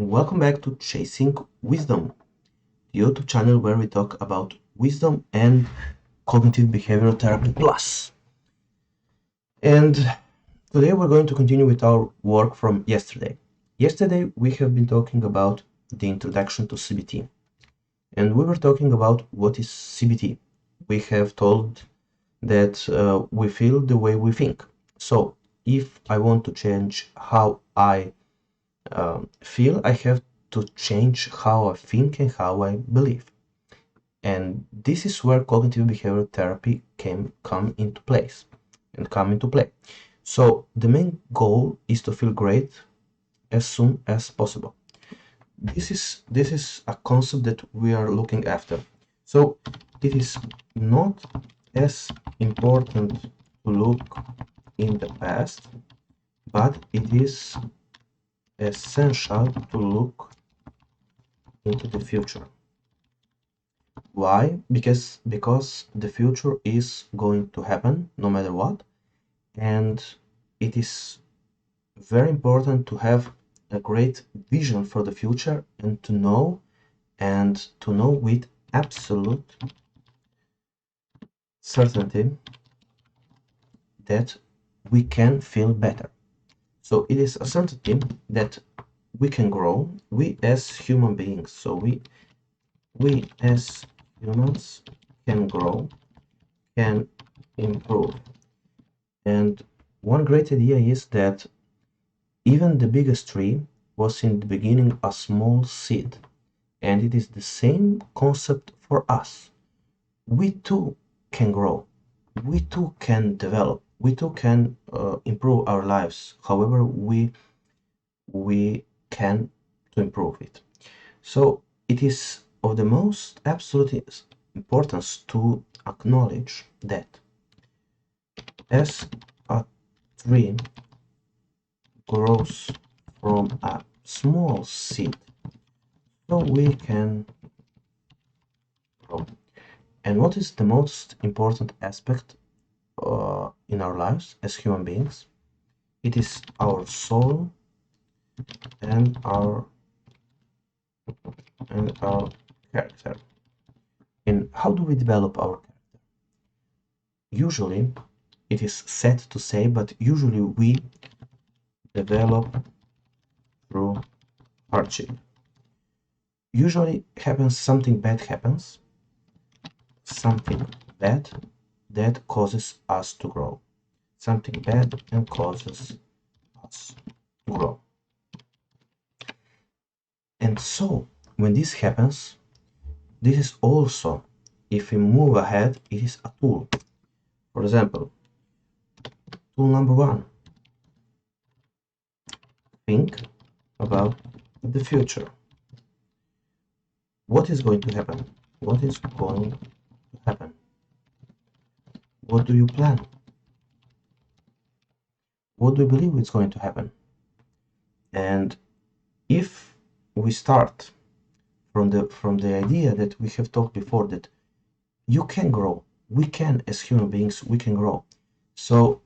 Welcome back to Chasing Wisdom, the YouTube channel where we talk about wisdom and cognitive behavioral therapy plus. And today we're going to continue with our work from yesterday. Yesterday we have been talking about the introduction to CBT, and we were talking about what is CBT. We have told that we feel the way we think. So if I want to change how I feel, I have to change how I think and how I believe. And this is where cognitive behavioral therapy can come into place and come into play. So the main goal is to feel great as soon as possible. This is a concept that we are looking after. So it is not as important to look in the past, but it is essential to look into the future. Why? Because the future is going to happen no matter what, and it is very important to have a great vision for the future and to know with absolute certainty that we can feel better. So it is a certainty that we can grow, we as human beings. So we as humans can grow, can improve. And one great idea is that even the biggest tree was in the beginning a small seed, and it is the same concept for us. We too can grow, we too can develop, we too can improve our lives however we can to improve it. So it is of the most absolute importance to acknowledge that as a tree grows from a small seed, so we can grow. And what is the most important aspect in our lives as human beings? It is our soul and our character. And how do we develop our character? Usually, it is sad to say, but usually we develop through hardship. Usually something bad happens, something bad that causes us to grow. Something bad and causes us to grow. And so, when this happens, this is also, if we move ahead, it is a tool. For example, tool number one, think about the future. What is going to happen? What is going to happen? What do you plan? What do you believe is going to happen? And if we start from the idea that we have talked before, that you can grow, we can, as human beings, we can grow. So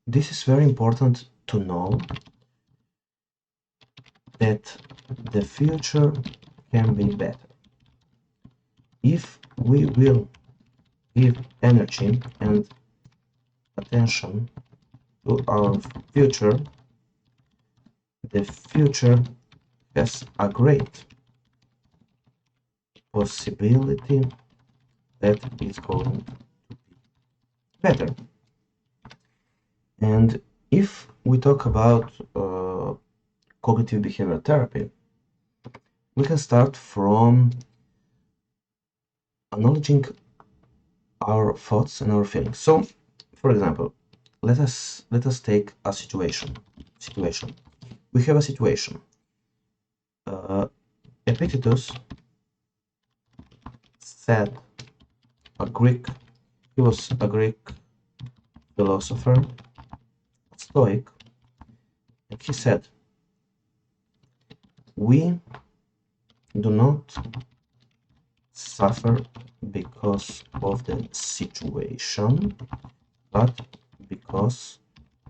this is very important to know that the future can be better. If we will give energy and attention to our future, the future has a great possibility that it's going to be better. And if we talk about cognitive behavioral therapy, we can start from acknowledging our thoughts and our feelings. So, for example, let us take a situation. We have a situation. Epictetus said, he was a Greek philosopher, a Stoic, and he said, we do not suffer because of the situation, but because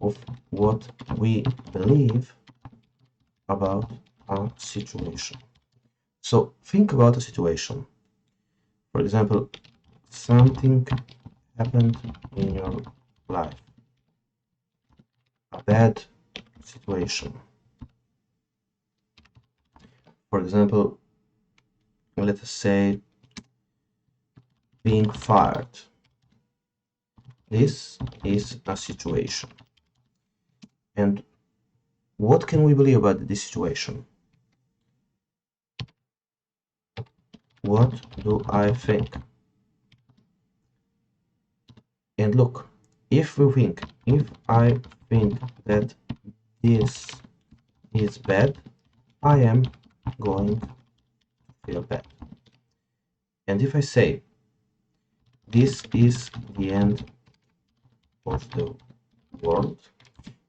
of what we believe about a situation. So think about a situation. For example, something happened in your life, a bad situation. For example, let us say being fired. This is a situation. And what can we believe about this situation? What do I think? And look, if I think that this is bad, I am going to feel bad. And if I say this is the end of the world,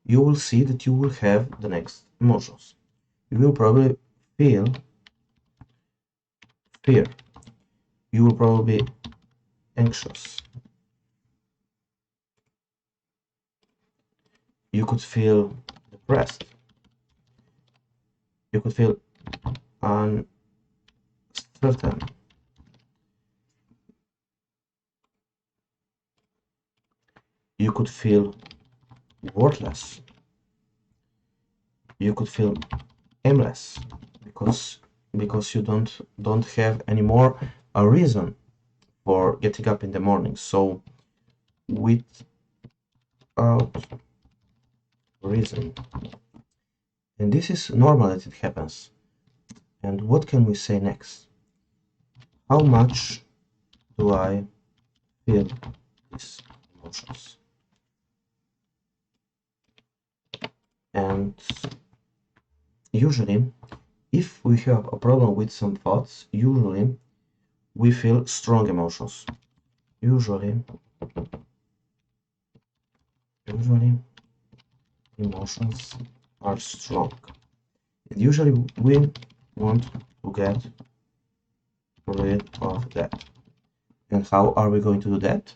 you will see that you will have the next emotions. You will probably feel fear. You will probably be anxious. You could feel depressed. You could feel uncertain. You could feel worthless. You could feel aimless because you don't have anymore a reason for getting up in the morning. So without reason. And this is normal that it happens. And what can we say next? How much do I feel these emotions? And usually, if we have a problem with some thoughts, usually we feel strong emotions. Usually emotions are strong. And usually we want to get rid of that. And how are we going to do that?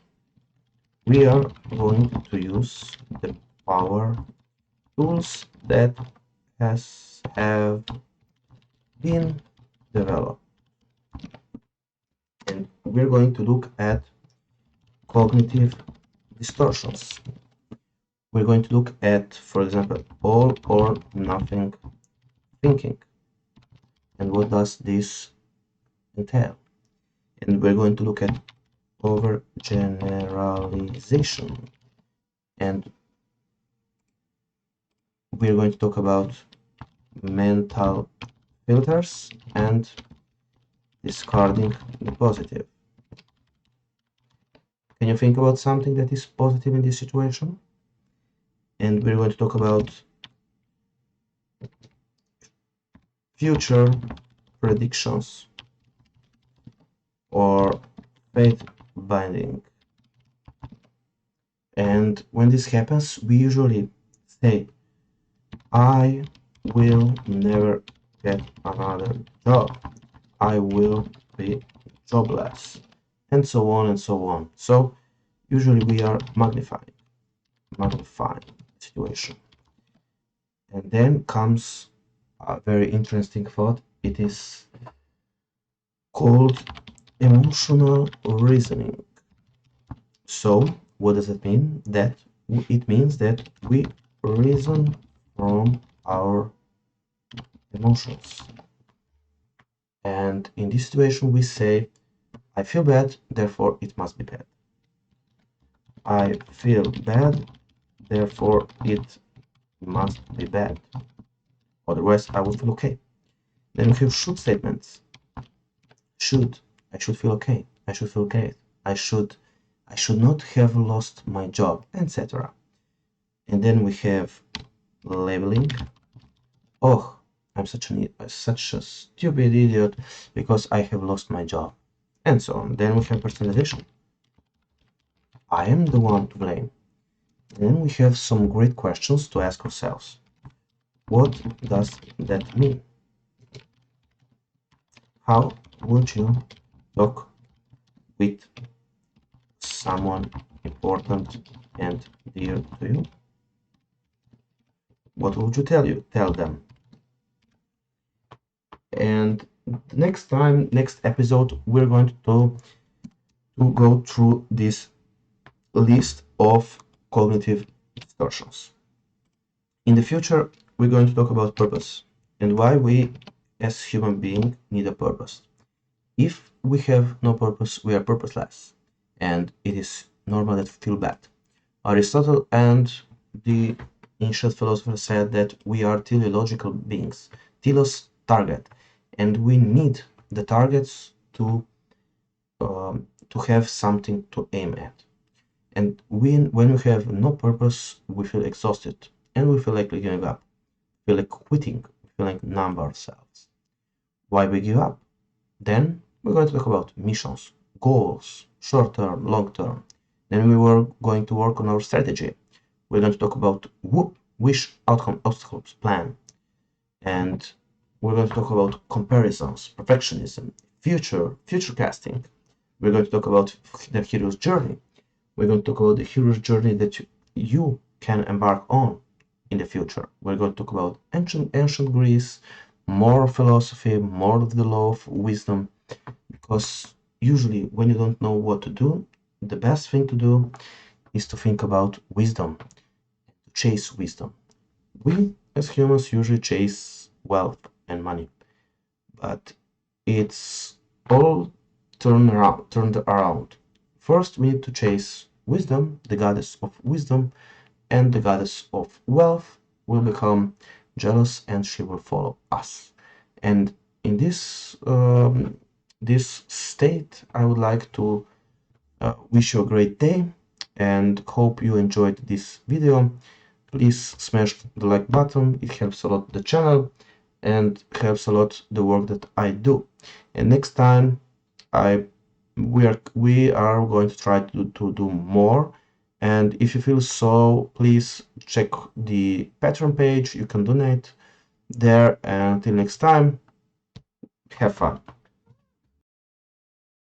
We are going to use the power tools that have been developed. And we're going to look at cognitive distortions. We're going to look at, for example, all or nothing thinking. And what does this entail? And we're going to look at overgeneralization. And we're going to talk about mental filters and discarding the positive. Can you think about something that is positive in this situation? And we're going to talk about future predictions or fate binding. And when this happens, we usually say, I will never get another job. I will be jobless, and so on and so on. So usually we are magnifying the situation. And then comes a very interesting thought. It is called emotional reasoning. So what does it mean? That it means that we reason from our emotions. And in this situation we say, I feel bad, therefore it must be bad. I feel bad, therefore it must be bad. Otherwise I would feel okay. Then we have should statements. Should. I should feel okay. I should feel great. I should not have lost my job, etc. And then we have labeling. Oh, I'm such a stupid idiot because I have lost my job, and so on. Then we have personalization. I am the one to blame. And then we have some great questions to ask ourselves. What does that mean? How would you talk with someone important and dear to you? What would you tell them? And the next episode, we're going to go through this list of cognitive distortions. In the future, we're going to talk about purpose and why we as human beings need a purpose. If we have no purpose, we are purposeless, and it is normal that we feel bad. Aristotle and the ancient philosophers said that we are teleological beings, telos target, and we need the targets to have something to aim at. And when we have no purpose, we feel exhausted and we feel like giving up, feel like quitting, we feel like numb ourselves. Why we give up? Then we're going to talk about missions, goals, short term, long term. Then we were going to work on our strategy. We're going to talk about whoop, wish, outcome, obstacles, plan. And we're going to talk about comparisons, perfectionism, future casting. We're going to talk about the hero's journey. We're going to talk about the hero's journey that you can embark on in the future. We're going to talk about ancient Greece, more philosophy, more of the law of wisdom, because usually when you don't know what to do, the best thing to do is to think about wisdom, to chase wisdom. We as humans usually chase wealth and money, but it's all turned around. First, we need to chase wisdom, the goddess of wisdom, and the goddess of wealth will become jealous and she will follow us. And in this state, I would like to wish you a great day and hope you enjoyed this video. Please smash the like button, it helps a lot the channel and helps a lot the work that I do. And next time we are going to try to do more. And if you feel so, please check the Patreon page. You can donate there. And until next time, have fun.